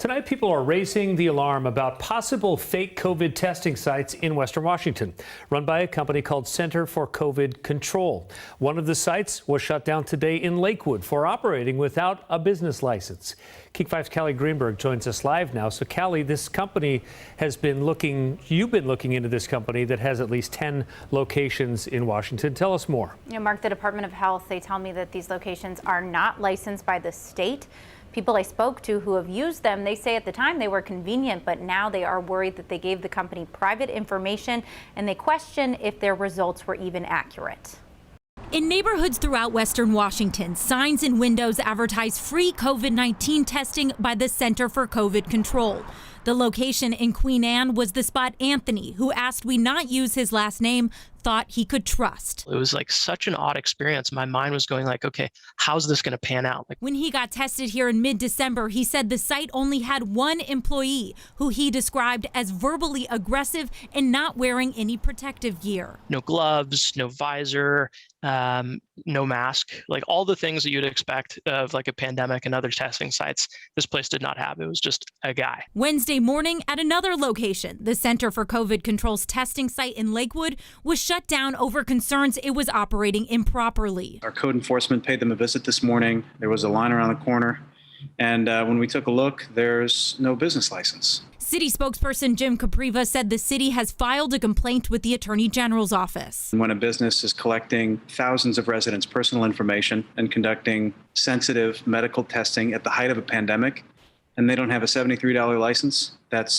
Tonight, people are raising the alarm about possible fake COVID testing sites in Western Washington, run by a company called Center for COVID Control. One of the sites was shut down today in Lakewood for operating without a business license. Keek 5's Callie Greenberg joins us live now. So, Callie, this company has been you've been looking into this company that has at least 10 locations in Washington. Tell us more. Mark, the Department of Health, they tell me that these locations are not licensed by the state. People I spoke to who have used them, they say at the time they were convenient, but now they are worried that they gave the company private information and they question if their results were even accurate. In neighborhoods throughout Western Washington, signs in windows advertise free COVID-19 testing by the Center for COVID Control. The location in Queen Anne was the spot Anthony, who asked we not use his last name, thought he could trust. It was like such an odd experience. My mind was going like, okay, how's this going to pan out? When he got tested here in mid-December, he said the site only had one employee who he described as verbally aggressive and not wearing any protective gear. No gloves, no visor, no mask, like all the things that you'd expect of like a pandemic and other testing sites. This place did not have. It was just a guy. Wednesday morning at another location, the Center for COVID Control's testing site in Lakewood was shut down over concerns it was operating improperly. Our code enforcement paid them a visit this morning. There was a line around the corner. And when we took a look, there's no business license. City spokesperson Jim Capriva said the city has filed a complaint with the Attorney General's office. When a business is collecting thousands of residents' personal information and conducting sensitive medical testing at the height of a pandemic, and they don't have a $73 license, that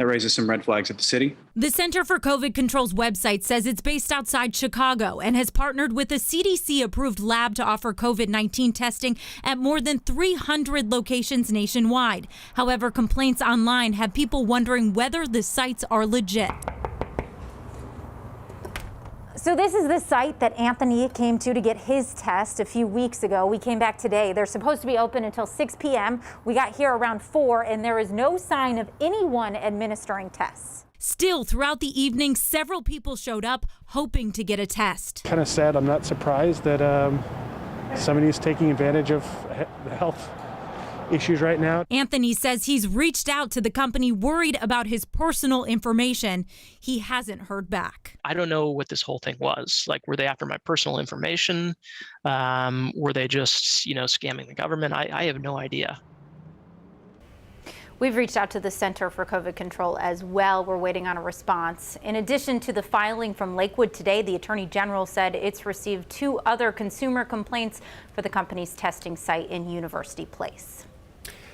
raises some red flags at the city. The Center for COVID Control's website says it's based outside Chicago and has partnered with a CDC-approved lab to offer COVID-19 testing at more than 300 locations nationwide. However, complaints online have people wondering whether the sites are legit. So this is the site that Anthony came to get his test a few weeks ago. We came back today. They're supposed to be open until 6 p.m. We got here around 4, and there is no sign of anyone administering tests. Still, throughout the evening, several people showed up hoping to get a test. Kind of sad. I'm not surprised that somebody's taking advantage of the health issues right now. Anthony says he's reached out to the company worried about his personal information. He hasn't heard back. I don't know what this whole thing was. Like, were they after my personal information? Were they just, scamming the government? I have no idea. We've reached out to the Center for COVID Control as well. We're waiting on a response. In addition to the filing from Lakewood today, the Attorney General said it's received 2 other consumer complaints for the company's testing site in University Place.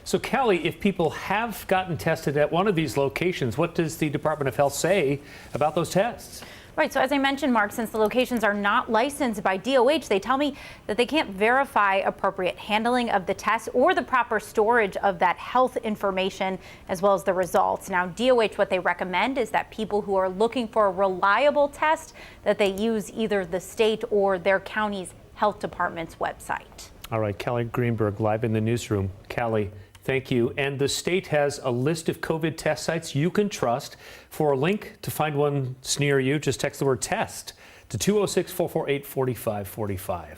So, Callie, if people have gotten tested at one of these locations, what does the Department of Health say about those tests? Right. So as I mentioned, Mark, since the locations are not licensed by DOH, they tell me that they can't verify appropriate handling of the test or the proper storage of that health information as well as the results. Now, DOH, what they recommend is that people who are looking for a reliable test, that they use either the state or their county's health department's website. All right. Callie Greenberg live in the newsroom. Callie, thank you. And the state has a list of COVID test sites you can trust. For a link to find one near you, just text the word test to 206-448-4545.